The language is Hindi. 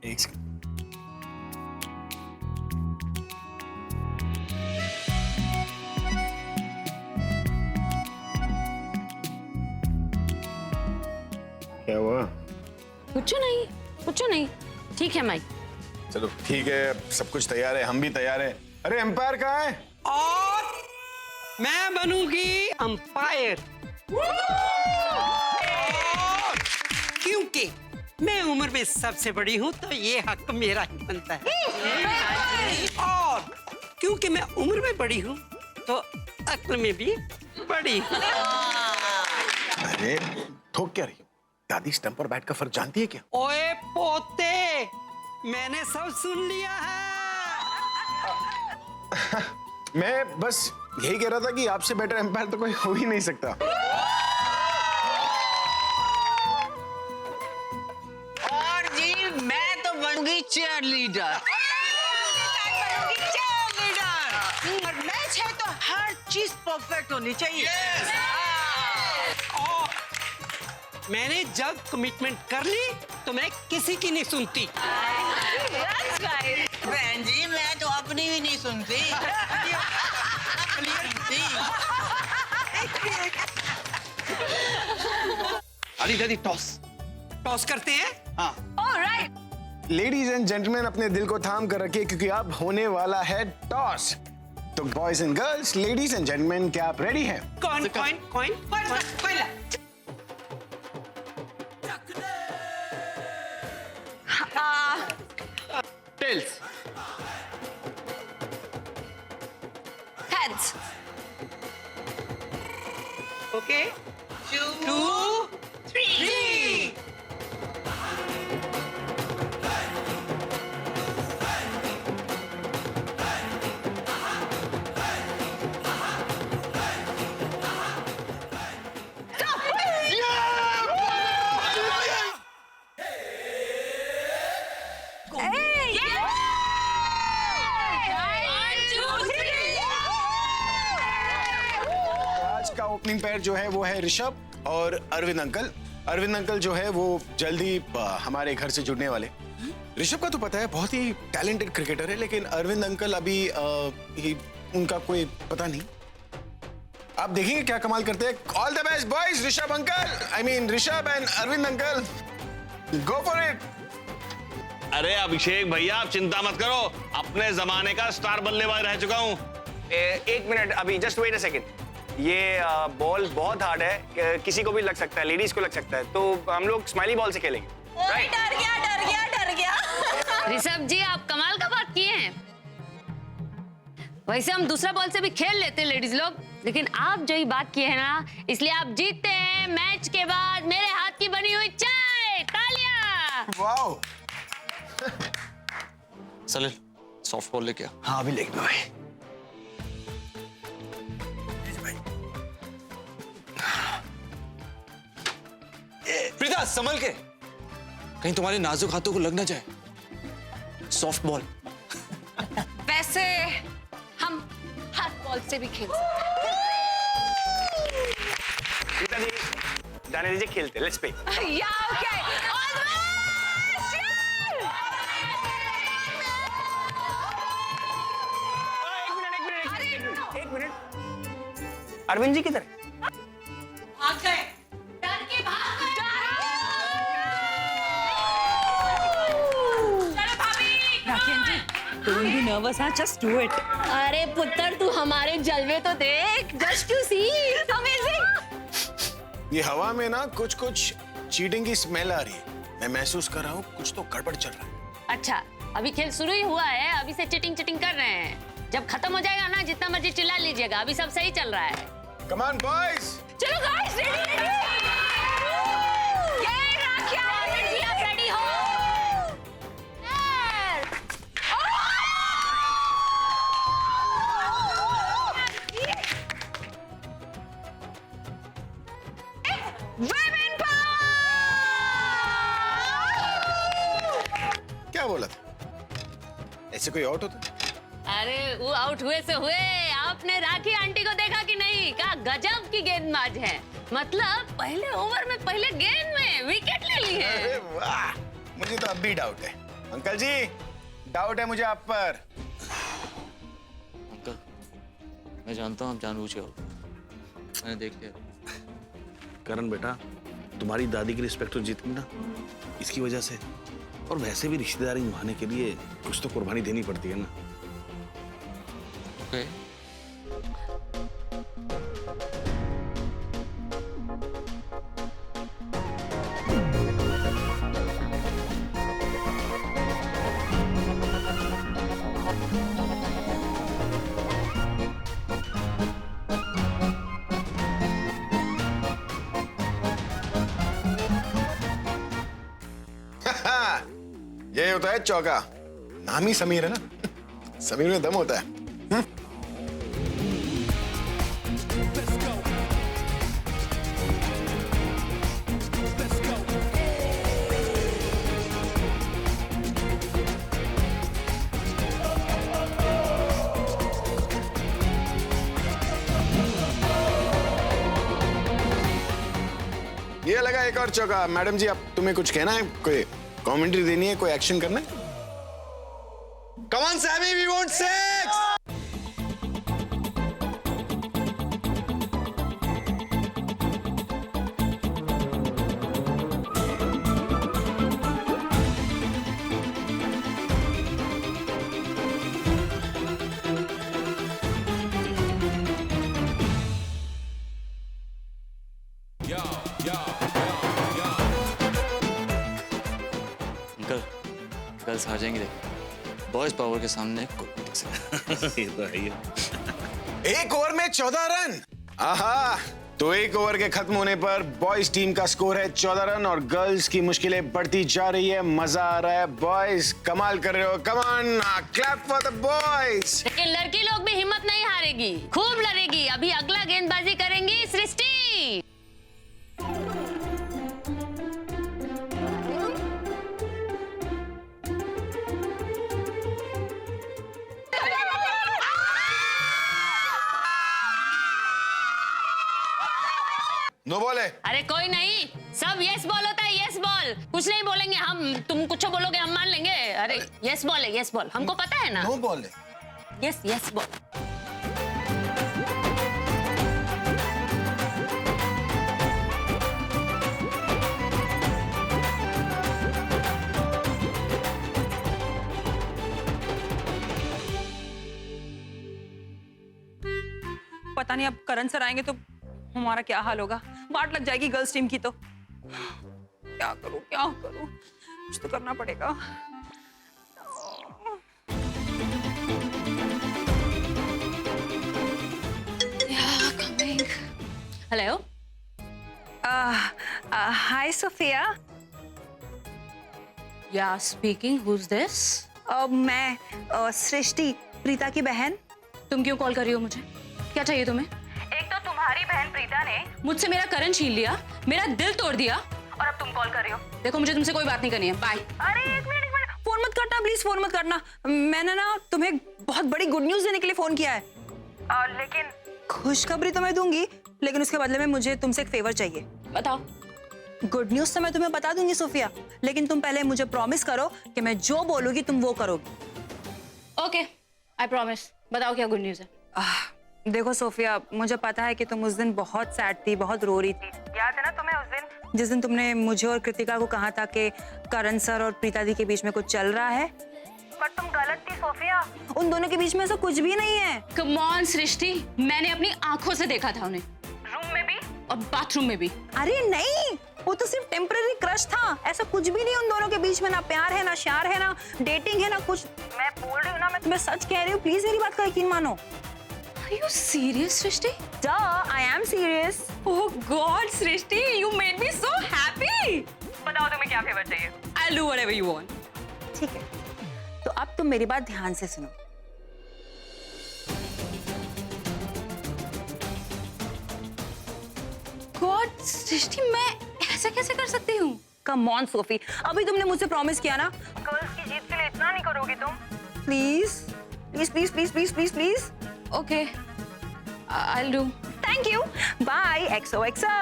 एक सेकंड। क्या हुआ? कुछ नहीं। ठीक है माई। चलो ठीक है, सब कुछ तैयार है, हम भी तैयार हैं। अरे एम्पायर कहाँ है? और मैं बनूंगी अंपायर, क्योंकि मैं उम्र में सबसे बड़ी हूँ तो ये हक मेरा ही बनता है। और क्योंकि मैं उम्र में बड़ी हूँ तो अक्ल में भी बड़ी हूँ। अरे ठोक क्या रही हो? दादी स्टंप और बैट का फर्क जानती है क्या? ओए पोते, मैंने सब सुन लिया है। मैं बस यही कह रहा था कि आपसे बेटर एम्पायर तो कोई हो ही नहीं सकता। और जी मैं तो बनूंगी चीयर लीडर। और मैच है तो हर चीज परफेक्ट होनी चाहिए। और मैंने जब कमिटमेंट कर ली तो मैं किसी की नहीं सुनती। बहन जी मैं तो अपनी भी नहीं सुनती। अली दादी टॉस करते हैं। हाँ लेडीज एंड जेंटलमैन, अपने दिल को थाम कर रखिए क्योंकि अब होने वाला है टॉस। तो boys and girls, ladies and gentleman, क्या आप रेडी हैं? Coin tales heads. ओके 2 3 आज का ओपनिंग पेयर जो है वो है ऋषभ और अरविंद अंकल। अरविंद अंकल जो है वो जल्दी हमारे घर से जुड़ने वाले। ऋषभ का तो पता है बहुत ही टैलेंटेड क्रिकेटर है, लेकिन अरविंद अंकल अभी उनका कोई पता नहीं। आप देखेंगे क्या कमाल करते हैं। All the best boys, Rishabh uncle, I mean Rishabh and Arvind uncle, go for it. अरे अभिषेक भैया आप चिंता मत करो, अपने जमाने का स्टार बल्लेबाज रह चुका हूँ। एक मिनट, अभी जस्ट वेट अ सेकंड। ये बॉल बहुत हार्ड है, किसी को भी लग सकता है, लेडीज को लग सकता है, तो हम लोग स्माइली बॉल से खेलेंगे। डर गया। ऋषभ जी आप कमाल का बात किए हैं। वैसे हम दूसरा बॉल से भी खेल लेते हैं लेडीज लोग, लेकिन आप जो ही बात किए हैं ना, इसलिए आप जीतते हैं। मैच के बाद मेरे हाथ की बनी हुई चाय, तालियां। वाओ। सलिल सॉफ्ट बॉल लेके आ। हाँ अभी लेके भाई। प्रीता संभल के, कहीं तुम्हारे नाजुक हाथों को लग ना जाए। Soft ball. वैसे हम हाथ बॉल से भी खेल सकते प्रीता जी जाने दीजिए, खेलते, लेट्स प्ले। हैं। या ओके, ऑल द बेस्ट। एक मिनट, अरविंद जी किधर है? भाग गए। डर के भाग गए। चलो भाभी। Don't be nervous, huh? Just do it. अरे पुत्र तू हमारे जलवे तो देख, जस्ट टू सी, अमेजिंग। ये हवा में ना कुछ कुछ चीटिंग की स्मेल आ रही है। मैं महसूस कर रहा हूँ कुछ तो गड़बड़ चल रहा है। अच्छा अभी खेल शुरू ही हुआ है, अभी से चिटिंग कर रहे हैं। जब खत्म हो जाएगा ना, जितना मर्जी चिल्ला लीजिएगा, अभी सब सही चल रहा है। Come on boys. चलो गाइस, रेडी। ये राखिया अरविंद जी आप रेडी हो? Women power! क्या बोला था? ऐसे कोई आउट होता? अरे वो आउट हुए से हुए। आपने राखी आंटी को देखा कि नहीं? क्या गजब की गेंदबाज है। मतलब पहले ओवर में पहले गेंद में विकेट ले ली है। अरे वाह, मुझे तो अब भी डाउट है। अंकल जी, डाउट है मुझे आप पर। अंकल, मैं जानता हूँ आप जानबूझ के हो, मैंने देख लिया। करण बेटा, तुम्हारी दादी की रिस्पेक्ट तो जीत गई ना इसकी वजह से। और वैसे भी रिश्तेदारी निभाने के लिए कुछ तो कुर्बानी देनी पड़ती है ना। ओके। ये होता है चौका। नाम ही समीर है ना, समीर में दम होता है। ये लगा एक और चौका। मैडम जी, अब तुम्हें कुछ कहना है, कोई कमेंट्री देनी है, कोई एक्शन करना है? Come on, Sammy, we want sex! Uncle, girls हार जाएंगे देख। बॉयज पावर के सामने कोई नहीं टिक सकता। ये तो है ही। एक ओवर में 14 रन। आहा, तो एक ओवर के खत्म होने पर बॉयज टीम का स्कोर है 14 रन और गर्ल्स की मुश्किलें बढ़ती जा रही है। मजा आ रहा है। बॉयज कमाल कर रहे हो। Come on, clap for the boys. लेकिन लड़की लोग भी हिम्मत नहीं हारेगी, खूब लड़ेगी। अभी अगला गेंदबाजी करेंगी सृष्टि। नो बॉल है। अरे कोई नहीं, सब यस बॉल होता है। यस बॉल, कुछ नहीं बोलेंगे हम। तुम कुछ बोलोगे हम मान लेंगे। अरे यस बॉल है, यस बॉल, हमको पता है ना। नो बॉल है। Yes yes ball. पता नहीं अब करण सर आएंगे तो हमारा क्या हाल होगा। वाट लग जाएगी गर्ल्स टीम की तो। क्या करूं क्या करूं, कुछ तो करना पड़ेगा। हेलो। हाय सोफिया। या स्पीकिंग, हु इज दिस? मैं सृष्टि, प्रीता की बहन। तुम क्यों कॉल कर रही हो मुझे? क्या चाहिए तुम्हें? एक तो तुम्हारी बहन प्रीता ने मुझसे मेरा करण छीन लिया, मेरा दिल तोड़ दिया, और अब तुम कॉल कर रही हो। देखो मुझे तुमसे कोई बात नहीं करनी है। बाय। अरे एक मिनट फोन मत करना प्लीज, फोन मत करना। मैंने ना तुम्हें बहुत बड़ी गुड न्यूज देने के लिए फोन किया है। लेकिन खुशखबरी तो मैं दूंगी, लेकिन उसके बदले में मुझे तुमसे एक फेवर चाहिए। बताओ। गुड न्यूज तो मैं तुम्हें बता दूंगी सोफिया, लेकिन तुम पहले मुझे प्रॉमिस करो कि मैं जो बोलूंगी तुम वो करोगी। Okay, I promise. बताओ क्या गुड न्यूज है? देखो सोफिया, मुझे पता है कि तुम उस दिन बहुत सैड थी, बहुत रो रही थी। याद है ना तुम्हें उस दिन, जिस दिन तुमने मुझे और कृतिका को कहा था कि करण सर और प्रीता दी के बीच में कुछ चल रहा है? पर तुम गलत थी सोफिया, उन दोनों के बीच में ऐसा कुछ भी नहीं है। कम ऑन सृष्टि, मैंने अपनी आंखों से देखा था उन्हें, रूम में भी और बाथरूम में भी। अरे नहीं, वो तो सिर्फ टेम्पररी क्रश था, ऐसा कुछ भी नहीं उन दोनों के बीच में। ना प्यार है, ना श्यार है, ना डेटिंग है, ना कुछ। मैं बोल रही हूँ ना, मैं तुम्हें सच कह रही हूँ, प्लीज मेरी बात का यकीन मानो। Are you serious, Srishti? I am serious. Oh God, Srishti, you made me so happy. बताओ तुम्हें क्या फेवर चाहिए? I'll do whatever you want. ठीक है, तो अब तुम मेरी बात ध्यान से सुनो। God, सृष्टि, मैं ऐसा कैसे कर सकती हूँ? कम ऑन सोफी, अभी तुमने मुझसे प्रॉमिस किया ना, गर्ल्स की जीत के लिए इतना नहीं करोगी तुम? Please please please please please please please. Okay, I'll do. Thank you. Bye. XOXO.